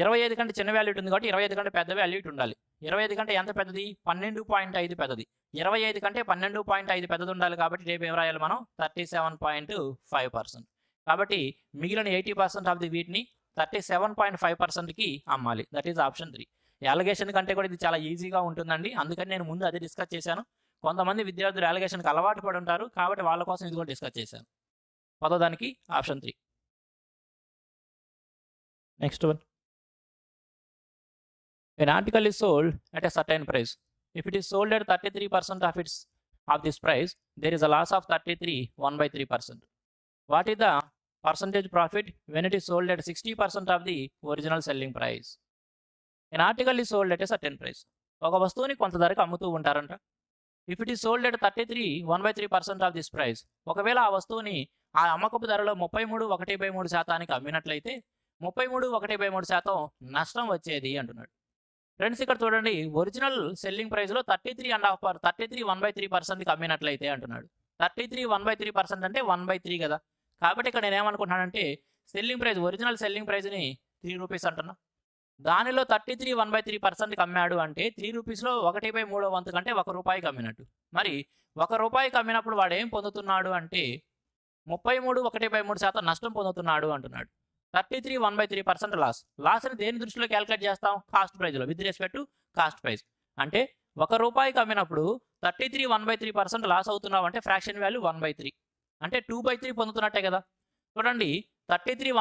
25 కంటే చిన్న వాల్యూ ఉంది కాబట్టి 25 కంటే పెద్ద వాల్యూ ఉండాలి. 25 కంటే ఎంత పెద్దది? 12.5 పెద్దది. 25 కంటే 12.5 పెద్దది ఉండాలి. కాబట్టి రేపు ఏం రాయాలి మనం? 37.5%. కాబట్టి మిగిలిన 80% ఆఫ్ ది వీటిని 37.5%కి అమ్మాలి. That is option 3. యాలిగేషన్ కంటే కూడా ఇది చాలా ఈజీగా ఉంటుందండి. అందుకని నేను ముందు అదే డిస్కస్ చేశాను. కొంతమంది విద్యార్థులు యాలిగేషన్కి అలవాటు పడి ఉంటారు కాబట్టి వాళ్ళ కోసం ఇది కూడా డిస్కస్ చేశాను. పదోదానికి option 3. Next one. An article is sold at a certain price. If it is sold at 33% of this price, there is a loss of 33 1/3%. What is the percentage profit when it is sold at 60% of the original selling price? An article is sold at a certain price. ఒక వస్తువుని కొంత ధరకు అమ్ముతూ ఉంటారంట. If it is sold at 33 1/3% of this price, ఒకవేళ ఆ వస్తువుని ఆ అమ్మకపు ధరలో 33.1/3% అమ్మినట్లయితే 33.1/3% నష్టం వచ్చేది అంటున్నాడు. ఫ్రెండ్స్, ఇక్కడ చూడండి, ఒరిజినల్ సెల్లింగ్ ప్రైస్లో 33 1/3%కి అమ్మినట్లయితే అంటున్నాడు. 33 1/3% అంటే 1/3 కదా. కాబట్టి ఇక్కడ నేను ఏమనుకుంటున్నానంటే సెల్లింగ్ ప్రైస్, ఒరిజినల్ సెల్లింగ్ ప్రైస్ని 3 రూపీస్ అంటున్నా. దానిలో 33 1/3%కి అమ్మాడు అంటే 3 రూపీస్లో 1/3 వంతు కంటే 1 రూపాయికి అమ్మినట్టు. మరి 1 రూపాయికి అమ్మినప్పుడు వాడు ఏం పొందుతున్నాడు అంటే 33 1/3% నష్టం పొందుతున్నాడు అంటున్నాడు. 33 1/3% లాస్ని దేని దృష్టిలో క్యాలిక్యులేట్ చేస్తాం? కాస్ట్ ప్రైస్లో, with respect to cost price. అంటే 1 రూపాయికి అమ్మినప్పుడు 33 1/3% లాస్ అవుతున్నావు అంటే ఫ్రాక్షన్ వాల్యూ 1/3 అంటే 2/3 పొందుతున్నట్టే కదా. చూడండి, 33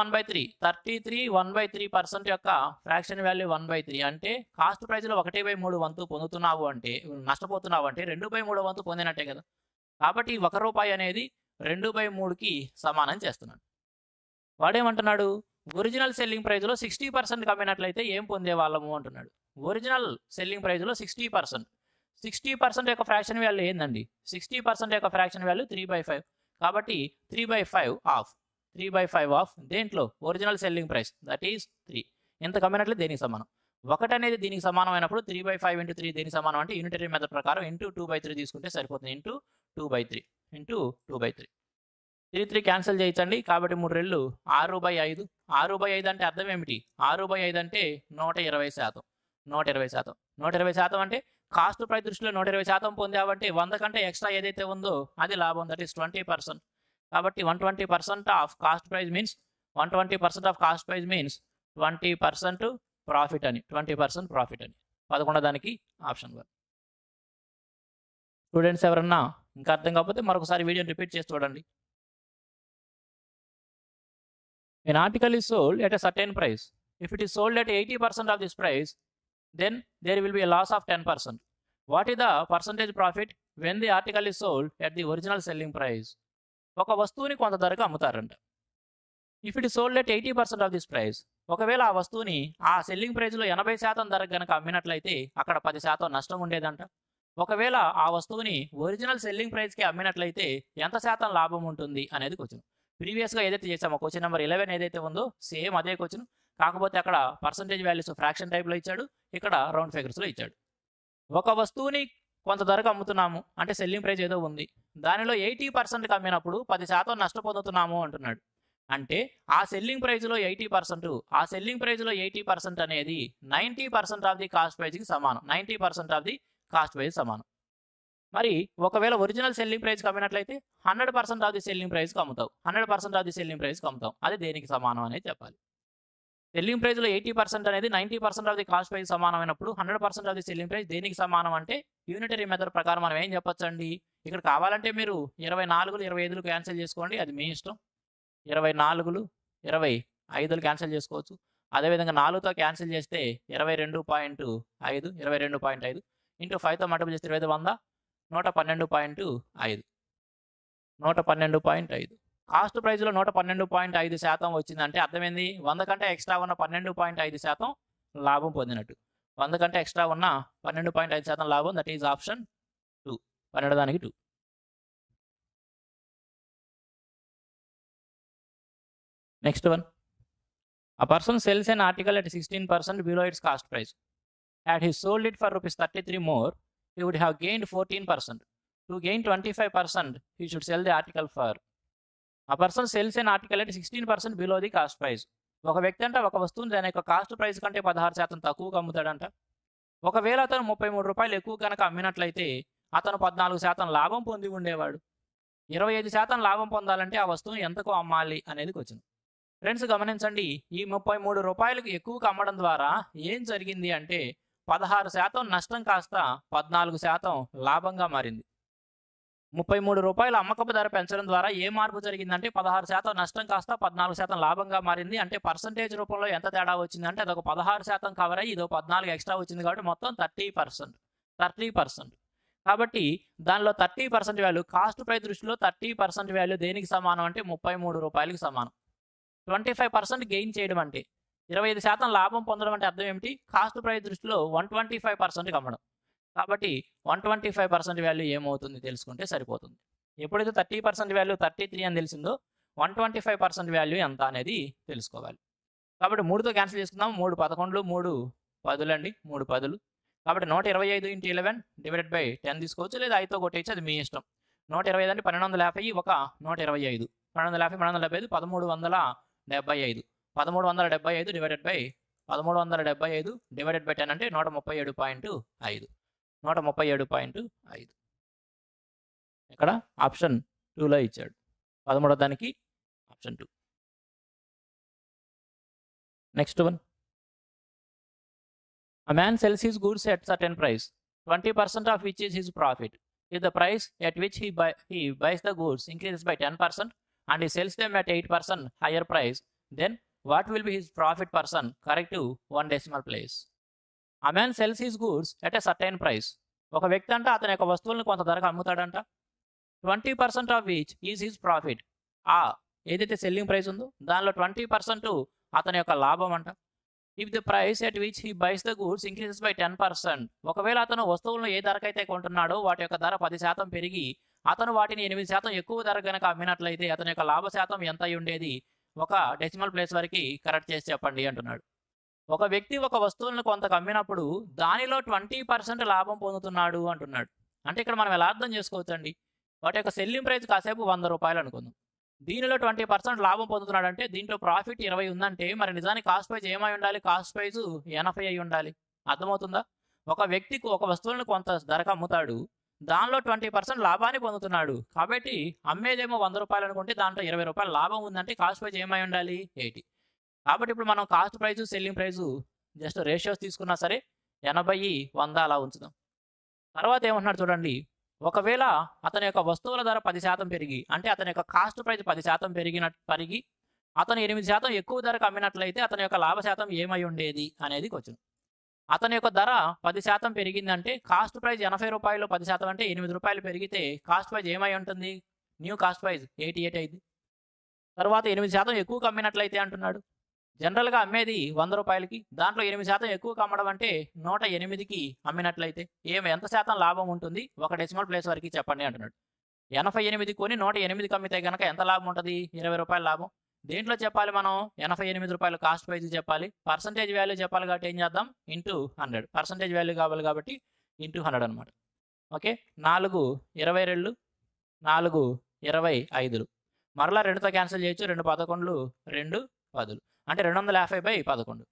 1/3% యొక్క ఫ్రాక్షన్ వాల్యూ 1/3 అంటే కాస్ట్ ప్రైస్లో 1/3 వంతు పొందుతున్నావు అంటే, నష్టపోతున్నావు అంటే 2/3 వంతు పొందినట్టే కదా. కాబట్టి 1 రూపాయి అనేది 2/3కి సమానం చేస్తున్నాడు. వాడేమంటున్నాడు? ఒరిజినల్ సెల్లింగ్ ప్రైస్లో 60% అమ్మినట్లయితే ఏం పొందేవాళ్ళము అంటున్నాడు. ఒరిజినల్ సెల్లింగ్ ప్రైస్లో 60% యొక్క ఫ్రాక్షన్ వాల్యూ ఏందండి? 60% యొక్క ఫ్రాక్షన్ వాల్యూ 3/5. కాబట్టి 3/5 ఆఫ్ దేంట్లో? Original selling price, that is 3. ఎంత కమ్మినట్లు దేనికి సమానం? 1 అనేది దీనికి సమానం అయినప్పుడు 3/5 × 3 దేనికి సమానం అంటే యూనిటరీ మెథడ్ ప్రకారం ఇంటూ 2/3 తీసుకుంటే సరిపోతుంది. ఇంటూ 2/3 3 క్యాన్సిల్ చేయించండి. కాబట్టి 3 రెళ్ళు 6/5. 6/5 అంటే అర్థం ఏమిటి? 6/5 అంటే 120%. 120% అంటే కాస్ట్ ప్రైస్ దృష్టిలో 120% పొందావంటే 100 కంటే ఎక్స్ట్రా ఏదైతే ఉందో అది లాభం, దట్ ఈస్ 20%. కాబట్టి 120% of cost price means 120% of cost price means 20% profit అని, 20% ప్రాఫిట్ అని. 11వ దానికి ఆప్షన్ 1. స్టూడెంట్స్ ఎవరన్నా ఇంకా అర్థం కాకపోతే మరొకసారి వీడియోని రిపీట్ చేసి చూడండి. An article is sold at a certain price. If it is sold at 80% of this price, then there will be a loss of 10%. What is the percentage profit when the article is sold at the original selling price? ఒక వస్తువుని కొంత ధరకు అమ్ముతారంట. If it is sold at 80% of this price, ఒకవేళ ఆ వస్తువుని ఆ సెల్లింగ్ ప్రైస్లో 80% ధరకు కనుక అమ్మినట్లయితే అక్కడ 10% నష్టం ఉండేదంట. ఒకవేళ ఆ వస్తువుని ఒరిజినల్ సెల్లింగ్ ప్రైస్కి అమ్మినట్లయితే ఎంత శాతం లాభం ఉంటుంది అనేది క్వశ్చన్. ప్రీవియస్గా ఏదైతే చేసామో క్వశ్చన్ నెంబర్ 11 ఏదైతే ఉందో సేమ్ అదే క్వశ్చన్, కాకపోతే అక్కడ పర్సంటేజ్ వాల్యూస్ ఫ్రాక్షన్ టైప్లో ఇచ్చాడు, ఇక్కడ రౌండ్ ఫిగర్స్లో ఇచ్చాడు. ఒక వస్తువుని కొంత ధరకు అమ్ముతున్నాము అంటే సెల్లింగ్ ప్రైస్ ఏదో ఉంది, దానిలో 80%కి అమ్మినప్పుడు 10% నష్టపోతున్నాము అంటున్నాడు. అంటే ఆ సెల్లింగ్ ప్రైస్లో 80%, ఆ సెల్లింగ్ ప్రైస్లో 80% అనేది 90% ఆఫ్ ది కాస్ట్ ప్రైస్కి సమానం. 90% ఆఫ్ ది కాస్ట్ ప్రైస్ సమానం. మరి ఒకవేళ ఒరిజినల్ సెల్లింగ్ ప్రైస్కి అమ్మినట్లయితే 100% ఆఫ్ ది సెల్లింగ్ ప్రైస్కి అమ్ముతావు. 100% ఆఫ్ ది సెల్లింగ్ ప్రైస్కి అమ్ముతావు. అది దేనికి సమానం అనేది చెప్పాలి. సెల్లింగ్ ప్రైస్లో 80% అనేది 90% ఆఫ్ ది కాస్ట్ ప్రైస్ సమానమైనప్పుడు 100% ఆఫ్ ది సెల్లింగ్ ప్రైస్ దేనికి సమానం అంటే యూనిటరీ మెథడ్ ప్రకారం మనం ఏం చెప్పొచ్చండి. ఇక్కడ కావాలంటే మీరు 24లు 25లు క్యాన్సిల్ చేసుకోండి, అది మీ ఇష్టం. 24లు 25లు క్యాన్సిల్ చేసుకోవచ్చు. అదేవిధంగా 4తో క్యాన్సిల్ చేస్తే 22.5, 22.5 ఇంటూ 5తో మల్టిప్లై చేస్తే 100, 112.5, 112.5. కాస్ట్ ప్రైస్లో 112.5% వచ్చిందంటే అర్థమైంది 100 కంటే ఎక్స్ట్రా ఉన్న 12.5% లాభం పొందినట్టు. 100 కంటే ఎక్స్ట్రా ఉన్న 12.5% లాభం, దట్ ఈజ్ ఆప్షన్ 2. 12వ దానికి 2. Next one. A person sells an article at 16% below its cost price. Had he sold it for rupees 33 more, he would have gained 14%. To gain 25%, he should sell the article for. A person sells an article at 16% below the cost price. ఒక వ్యక్తి అంటే ఒక వస్తువుని దాని యొక్క కాస్ట్ ప్రైస్ కంటే 16% తక్కువగా అమ్ముతాడంట. ఒకవేళ అతను 33 రూపాయలు ఎక్కువ కనుక అమ్మినట్లయితే అతను 14% లాభం పొంది ఉండేవాడు. 25% లాభం పొందాలంటే ఆ వస్తువుని ఎంతకు అమ్మాలి అనేది క్వశ్చన్. ఫ్రెండ్స్ గమనించండి, ఈ 33 రూపాయలకు ఎక్కువగా అమ్మడం ద్వారా ఏం జరిగింది అంటే 16% నష్టం కాస్త 14% లాభంగా మారింది. 33 రూపాయల అమ్మకపు ధర పెంచడం ద్వారా ఏ మార్పు జరిగిందంటే 16% నష్టం కాస్త 14% లాభంగా మారింది. అంటే పర్సంటేజ్ రూపంలో ఎంత తేడా వచ్చిందంటే అదొక 16% కవర్ అయ్యి ఇదో 14 ఎక్స్ట్రా వచ్చింది కాబట్టి మొత్తం 30%. కాబట్టి దానిలో 30% వాల్యూ, కాస్ట్ ప్రైస్ దృష్టిలో 30% వాల్యూ దేనికి సమానం అంటే 33 రూపాయలకి సమానం. 25% గెయిన్ చేయడం అంటే 25% లాభం పొందడం అంటే అర్థం ఏమిటి? కాస్ట్ ప్రైస్ దృష్టిలో 125%కి అమ్మడం. కాబట్టి 125% వాల్యూ ఏమవుతుంది తెలుసుకుంటే సరిపోతుంది. ఎప్పుడైతే 30% వాల్యూ 33 అని తెలిసిందో 125% వాల్యూ ఎంత అనేది తెలుసుకోవాలి. కాబట్టి 3తో క్యాన్సిల్ చేసుకుందాం. 3 11లు 3 10లు అండి, 3 10లు. కాబట్టి 125 × 11 డివైడెడ్ బై 10 తీసుకోవచ్చు, లేదా 5తో కొట్టేయచ్చు, అది మీ ఇష్టం. 125 అంటే 1250, ఒక 125, 1250 1275 1375. 1375 డివైడెడ్ బై 1375 డివైడెడ్ బై 10 అంటే 137.5. 137.5 ఇక్కడ ఆప్షన్ 2లో ఇచ్చాడు. 13వ దానికి option 2. Next one. A man sells his goods at certain price, 20% of which is his profit. If the price at which he buys the goods increases by 10% and he sells them at 8% higher price, then what will be his profit percent? Correct to 1 decimal place. A man sells his goods at a certain price. ఒక వ్యక్తి అంట అతని యొక్క వస్తువులను కొంత ధరకు అమ్ముతాడంట. 20% of which is his profit. ఏదైతే సెల్లింగ్ ప్రైస్ ఉందో దానిలో 20% అతని యొక్క లాభం అంట. If the price at which he buys the goods increases by 10%, ఒకవేళ అతను వస్తువులను ఏ ధరకైతే కొంటున్నాడో వాటి యొక్క ధర 10% పెరిగి అతను వాటిని 8% ఎక్కువ ధర కనుక అమ్మినట్లయితే అతని యొక్క లాభ శాతం ఎంత అయి ఉండేది? ఒక డెసిమల్ ప్లేస్ వరకు కరెక్ట్ చేసి చెప్పండి అంటున్నాడు. ఒక వ్యక్తి ఒక వస్తువులను కొంతకు అమ్మినప్పుడు దానిలో 20% లాభం పొందుతున్నాడు అంటున్నాడు. అంటే ఇక్కడ మనం ఎలా అర్థం చేసుకోవచ్చండి? వాటి యొక్క సెల్లింగ్ ప్రైస్ కాసేపు 100 రూపాయలు అనుకుందాం. దీనిలో 20% లాభం పొందుతున్నాడు అంటే దీంట్లో ప్రాఫిట్ 20 ఉందంటే మరి నిజానికి కాస్ట్ ప్రైస్ ఏమై ఉండాలి? కాస్ట్ ప్రైస్ 80 అయి ఉండాలి. అర్థమవుతుందా? ఒక వ్యక్తికి ఒక వస్తువులను కొంత ధరకు అమ్ముతాడు, దానిలో 20% లాభాన్ని పొందుతున్నాడు. కాబట్టి అమ్మేదేమో 100 రూపాయలు అనుకుంటే దాంట్లో 20 రూపాయలు లాభం ఉందంటే కాస్ట్ ప్రైస్ ఏమై ఉండాలి? 80. కాబట్టి ఇప్పుడు మనం cost price, selling price just ratios తీసుకున్నా సరే 80, 100 అలా ఉంచుదాం. తర్వాత ఏమంటున్నాడు చూడండి, ఒకవేళ అతని యొక్క వస్తువుల ధర 10% పెరిగి, అంటే అతని యొక్క కాస్ట్ ప్రైస్ 10% పెరిగి అతను 8% ఎక్కువ ధరకు అమ్మినట్లయితే అతని యొక్క లాభ శాతం ఏమై ఉండేది అనేది క్వశ్చన్. అతని యొక్క ధర 10% పెరిగిందంటే కాస్ట్ ప్రైస్ 80 రూపాయలు, 10% అంటే 8 రూపాయలు పెరిగితే కాస్ట్ ప్రైస్ ఏమై ఉంటుంది? న్యూ కాస్ట్ ప్రైస్ 88 అయింది. తర్వాత 8% ఎక్కువ అమ్మినట్లయితే అంటున్నాడు. జనరల్గా అమ్మేది 100 రూపాయలకి, దాంట్లో 8% ఎక్కువ అమ్మడం అంటే 108కి అమ్మినట్లయితే ఎంత శాతం లాభం ఉంటుంది? ఒక డెసిమల్ ప్లేస్ వరకు చెప్పండి అంటున్నాడు. 88 కొని 108కి అమ్మితే కనుక ఎంత లాభం ఉంటుంది? 20 రూపాయల లాభం. దేంట్లో చెప్పాలి మనం? 88 రూపాయలు కాస్ట్ ప్రైస్ చెప్పాలి. పర్సంటేజ్ వాల్యూ చెప్పాలి కాబట్టి ఏం చేద్దాం? ఇంటూ 100. పర్సంటేజ్ వాల్యూ కావాలి కాబట్టి ఇంటూ 100 అనమాట. ఓకే, 4 22, 4 25. మరలా 2తో క్యాన్సిల్ చేయొచ్చు. 2 11, 2 10. అంటే 250/11.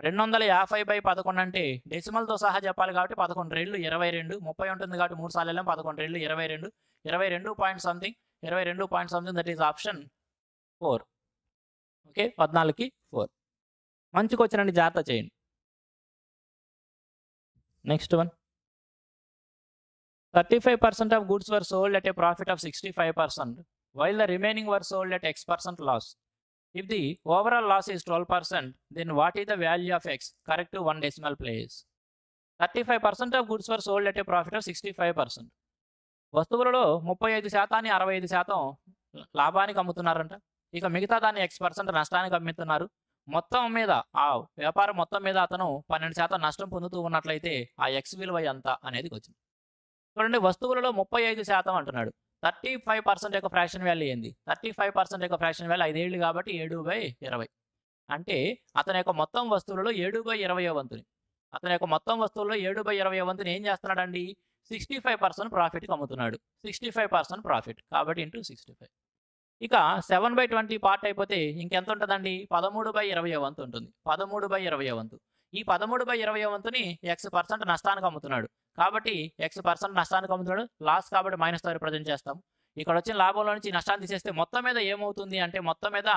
250/11 అంటే డెసిమల్తో సహా చెప్పాలి కాబట్టి 11 రెళ్ళు 22, 30 ఉంటుంది కాబట్టి 3 సార్లు వెళ్ళాం. 11 రెళ్ళు 22, 22 point something, 22 point something, that is option 4. Okay, 14కి 4. మంచి క్వశ్చన్ అండి, జాగ్రత్త చేయండి. Next one, 35% of goods were sold at a profit of 65%, while the remaining were sold at X% loss. If the overall loss is 12%, then what is the value of X? Correct to 1 decimal place. 35% of goods were sold at a profit of 65%. వస్తువులలో 35%, 65% లాభానికి అమ్ముతున్నారంట. ఇక మిగతా దాన్ని X% నష్టానికి అమ్ముతున్నారు. మొత్తం మీద ఆ వ్యాపారం మొత్తం మీద అతను 12% నష్టం పొందుతూ ఉన్నట్లయితే ఆ X విలువ ఎంత అనేది వచ్చింది. చూడండి, వస్తువులలో 35% అంటున్నాడు. 35% యొక్క ఫ్రాక్షన్ వాల్యూ ఏంది? 35% యొక్క ఫ్రాక్షన్ వాల్యూ 5 ఏళ్ళు కాబట్టి 7/20. అంటే అతని యొక్క మొత్తం వస్తువులలో 7/20 వంతుని, అతని యొక్క మొత్తం వస్తువుల్లో 7/20 వంతుని ఏం చేస్తున్నాడండి? 65% ప్రాఫిట్కి అమ్ముతున్నాడు. 65% ప్రాఫిట్ కాబట్టి ఇంటూ 65. ఇక 7/20 పార్ట్ అయిపోతే ఇంకెంత ఉంటుందండి? 13/20 వంతు ఉంటుంది. 13/20 వంతు. ఈ 13/20 వంతుని X% నష్టానికి అమ్ముతున్నాడు కాబట్టి X% నష్టానికి అమ్ముతున్నాడు, లాస్ కాబట్టి మైనస్తో రిప్రజెంట్ చేస్తాం. ఇక్కడ వచ్చిన లాభంలో నుంచి నష్టాన్ని తీసేస్తే మొత్తం మీద ఏమవుతుంది అంటే మొత్తం మీద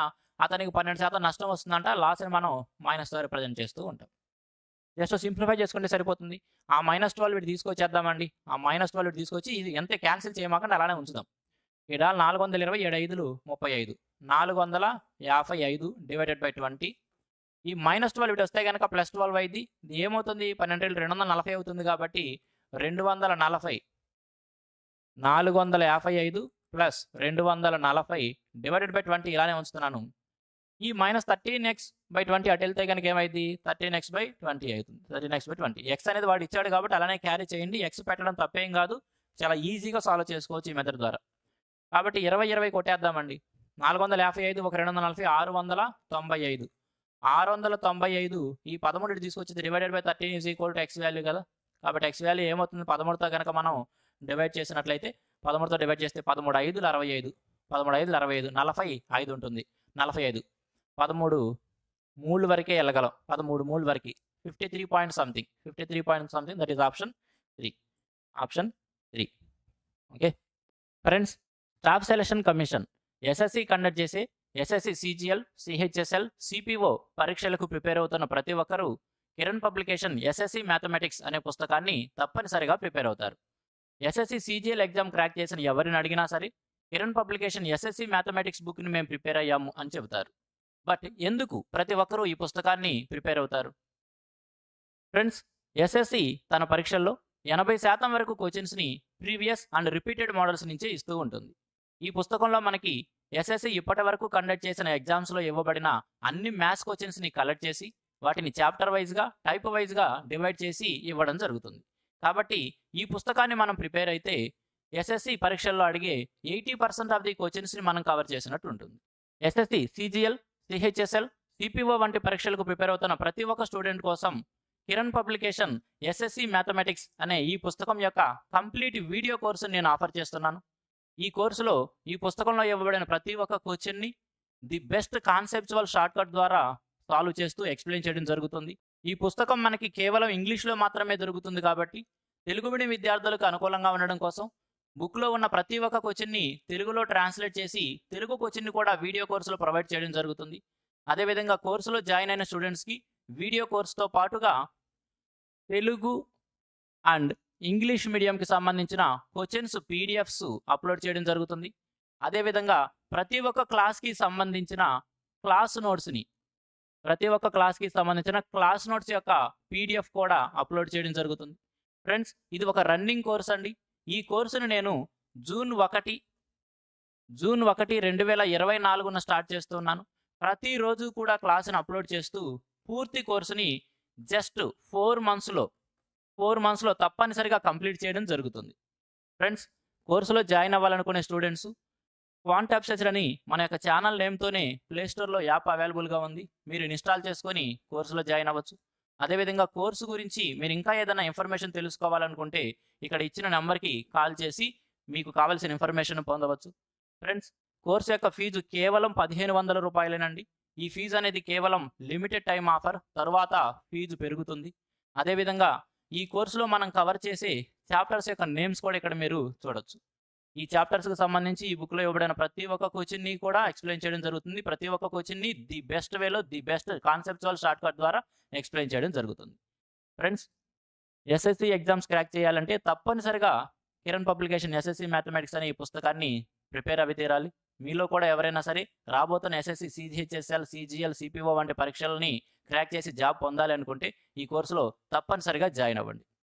అతనికి 12% నష్టం వస్తుందంట. లాస్ని మనం మైనస్తో రిప్రజెంట్ చేస్తూ ఉంటాం. జస్ట్ సింప్లిఫై చేసుకుంటే సరిపోతుంది. ఆ -12 వీటి తీసుకొచ్చేద్దామండి. ఆ -12 తీసుకొచ్చి ఇది ఎంత క్యాన్సిల్ చేయమాకండి, అలానే ఉంచుదాం. ఇక్కడ 420, 7 5, 35. 455 డివైడెడ్ బై 20. ఈ -12 ఇటు వస్తే కనుక +12 అయింది. ఇది ఏమవుతుంది? 12 240 అవుతుంది కాబట్టి 240. 455 ప్లస్ 240 డివైడెడ్ బై 20 ఇలానే ఉంచుతున్నాను. ఈ -13x/20 అటు వెళ్తే కనుక ఏమైంది? 13x/20 అవుతుంది. 13x/20. X అనేది వాడు ఇచ్చాడు కాబట్టి అలానే క్యారీ చేయండి. X పెట్టడం తప్పేం కాదు, చాలా ఈజీగా సాల్వ్ చేసుకోవచ్చు ఈ మెథడ్ ద్వారా. కాబట్టి 20 20 కొట్టేద్దామండి. 455 ఒక 240 695. 695 ఈ 13 తీసుకొచ్చింది divided by 13 is equal to X value కదా. కాబట్టి X వాల్యూ ఏమవుతుంది? 13తో కనుక మనం డివైడ్ చేసినట్లయితే 13తో డివైడ్ చేస్తే 13 5 65, 13 5 65, 45 ఉంటుంది. 45 13 మూడు వరకే వెళ్ళగలం. 13 మూడు వరకు 53 point something, 53 point something, that is option 3. Option 3. Okay friends, staff selection commission SSC conduct చేసే ఎస్ఎస్సి CGL, CHSL, CPO పరీక్షలకు ప్రిపేర్ అవుతున్న ప్రతి ఒక్కరూ కిరణ్ పబ్లికేషన్ ఎస్ఎస్సి మ్యాథమెటిక్స్ అనే పుస్తకాన్ని తప్పనిసరిగా ప్రిపేర్ అవుతారు. ఎస్ఎస్సి CGL ఎగ్జామ్ క్రాక్ చేసిన ఎవరిని అడిగినా సరే కిరణ్ పబ్లికేషన్ ఎస్ఎస్సి మ్యాథమెటిక్స్ బుక్ని మేము ప్రిపేర్ అయ్యాము అని చెబుతారు. బట్ ఎందుకు ప్రతి ఒక్కరూ ఈ పుస్తకాన్ని ప్రిపేర్ అవుతారు? ఫ్రెండ్స్, ఎస్ఎస్సి తన పరీక్షల్లో 80% వరకు క్వశ్చన్స్ని ప్రీవియస్ అండ్ రిపీటెడ్ మోడల్స్ నుంచే ఇస్తూ ఉంటుంది. ఈ పుస్తకంలో మనకి ఎస్ఎస్సి ఇప్పటి వరకు కండక్ట్ చేసిన ఎగ్జామ్స్లో ఇవ్వబడిన అన్ని మ్యాథ్స్ క్వశ్చన్స్ని కలెక్ట్ చేసి వాటిని చాప్టర్ వైజ్గా, టైప్ వైజ్గా డివైడ్ చేసి ఇవ్వడం జరుగుతుంది. కాబట్టి ఈ పుస్తకాన్ని మనం ప్రిపేర్ అయితే ఎస్ఎస్సి పరీక్షల్లో అడిగే 80% ఆఫ్ ది క్వశ్చన్స్ని మనం కవర్ చేసినట్టు ఉంటుంది. ఎస్ఎస్సి, CGL, CHSL, CPO వంటి పరీక్షలకు ప్రిపేర్ అవుతున్న ప్రతి ఒక్క స్టూడెంట్ కోసం కిరణ్ పబ్లికేషన్ ఎస్ఎస్సి మ్యాథమెటిక్స్ అనే ఈ పుస్తకం యొక్క కంప్లీట్ వీడియో కోర్సుని నేను ఆఫర్ చేస్తున్నాను. ఈ కోర్సులో ఈ పుస్తకంలో ఇవ్వబడిన ప్రతి ఒక్క క్వశ్చన్ని ది బెస్ట్ కాన్సెప్చువల్ షార్ట్కట్ ద్వారా సాల్వ్ చేస్తూ ఎక్స్ప్లెయిన్ చేయడం జరుగుతుంది. ఈ పుస్తకం మనకి కేవలం ఇంగ్లీష్లో మాత్రమే దొరుకుతుంది కాబట్టి తెలుగు మీడియం విద్యార్థులకు అనుకూలంగా ఉండడం కోసం బుక్లో ఉన్న ప్రతి ఒక్క క్వశ్చన్ని తెలుగులో ట్రాన్స్లేట్ చేసి తెలుగు క్వశ్చన్ని కూడా వీడియో కోర్సులో ప్రొవైడ్ చేయడం జరుగుతుంది. అదేవిధంగా కోర్సులో జాయిన్ అయిన స్టూడెంట్స్కి వీడియో కోర్సుతో పాటుగా తెలుగు అండ్ ఇంగ్లీష్ మీడియంకి సంబంధించిన క్వశ్చన్స్ పీడిఎఫ్స్ అప్లోడ్ చేయడం జరుగుతుంది. అదేవిధంగా ప్రతి ఒక్క క్లాస్కి సంబంధించిన క్లాస్ నోట్స్ని క్లాస్ నోట్స్ యొక్క పీడిఎఫ్ కూడా అప్లోడ్ చేయడం జరుగుతుంది. ఫ్రెండ్స్, ఇది ఒక రన్నింగ్ కోర్స్ అండి. ఈ కోర్సును నేను జూన్ 1, 2024న స్టార్ట్ చేస్తున్నాను. ప్రతిరోజు కూడా క్లాసును అప్లోడ్ చేస్తూ పూర్తి కోర్సుని జస్ట్ 4 మంత్స్లో తప్పనిసరిగా కంప్లీట్ చేయడం జరుగుతుంది. ఫ్రెండ్స్, కోర్సులో జాయిన్ అవ్వాలనుకునే స్టూడెంట్స్ క్వాంటాప్ సెర్చ్ అని మన యొక్క ఛానల్ నేమ్తోనే ప్లేస్టోర్లో యాప్ అవైలబుల్గా ఉంది. మీరు ఇన్స్టాల్ చేసుకొని కోర్సులో జాయిన్ అవ్వచ్చు. అదేవిధంగా కోర్సు గురించి మీరు ఇంకా ఏదైనా ఇన్ఫర్మేషన్ తెలుసుకోవాలనుకుంటే ఇక్కడ ఇచ్చిన నెంబర్కి కాల్ చేసి మీకు కావాల్సిన ఇన్ఫర్మేషన్ పొందవచ్చు. ఫ్రెండ్స్, కోర్సు యొక్క ఫీజు కేవలం 1500 రూపాయలేనండి. ఈ ఫీజు అనేది కేవలం లిమిటెడ్ టైం ఆఫర్, తర్వాత ఫీజు పెరుగుతుంది. అదేవిధంగా ఈ కోర్సులో మనం కవర్ చేసే చాప్టర్స్ యొక్క నేమ్స్ కూడా ఇక్కడ మీరు చూడొచ్చు. ఈ చాప్టర్స్కి సంబంధించి ఈ బుక్లో ఇవ్వబడిన ప్రతి ఒక్క క్వశ్చన్ని కూడా ఎక్స్ప్లెయిన్ చేయడం జరుగుతుంది. ప్రతి ఒక్క క్వశ్చన్ని ది బెస్ట్ వేలో, the best conceptual short cut ద్వారా ఎక్స్ప్లెయిన్ చేయడం జరుగుతుంది. ఫ్రెండ్స్, ఎస్ఎస్సి ఎగ్జామ్స్ క్రాక్ చేయాలంటే తప్పనిసరిగా కిరణ్ పబ్లికేషన్ ఎస్ఎస్సి మ్యాథమెటిక్స్ అనే ఈ పుస్తకాన్ని ప్రిపేర్ అవి తీరాలి. మీలో కూడా ఎవరైనా సరే రాబోతున్న ఎస్ఎస్సి, సిజిహెచ్ఎస్ఎల్, సిజిఎల్, సిపిఓ వంటి పరీక్షలని క్రాక్ చేసి జాబ్ పొందాలి అనుకుంటే ఈ కోర్సులో తప్పనిసరిగా జాయిన్ అవ్వండి.